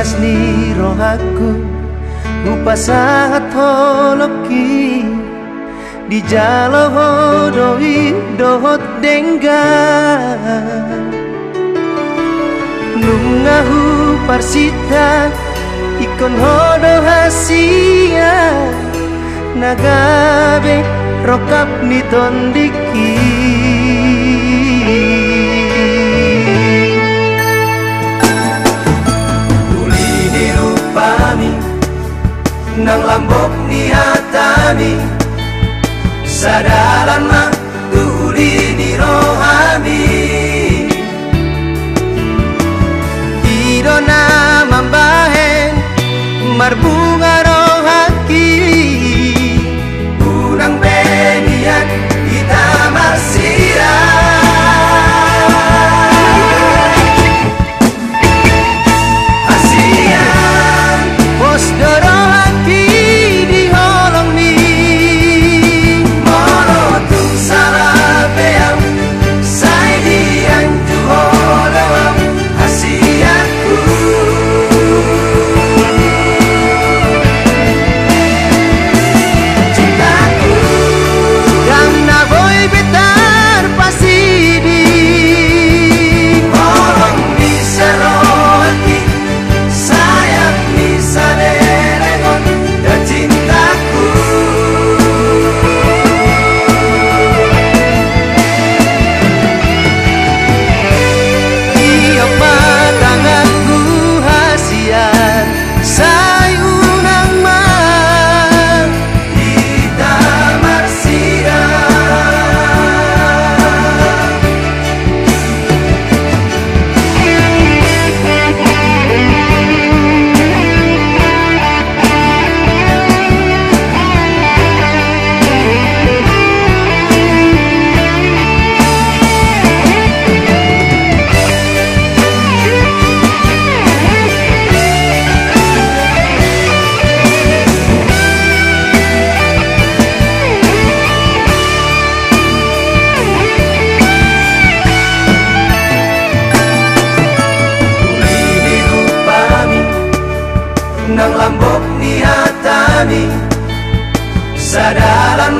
rias ni rohaku rupa sangat holoki di jalo hodoi dohot dengga nungahu parsita ikon hodo hasia nagabe rokap ni tondiki tuli di rupami nang lambok ni hatami sadalan mah tuli di rohami idona mambahen marbunga rohaki unang benian kita marsira asian pos dorohaki di holong mi molotung salah beam sai dian juholewam asianku nang lambok ni hatami sadalan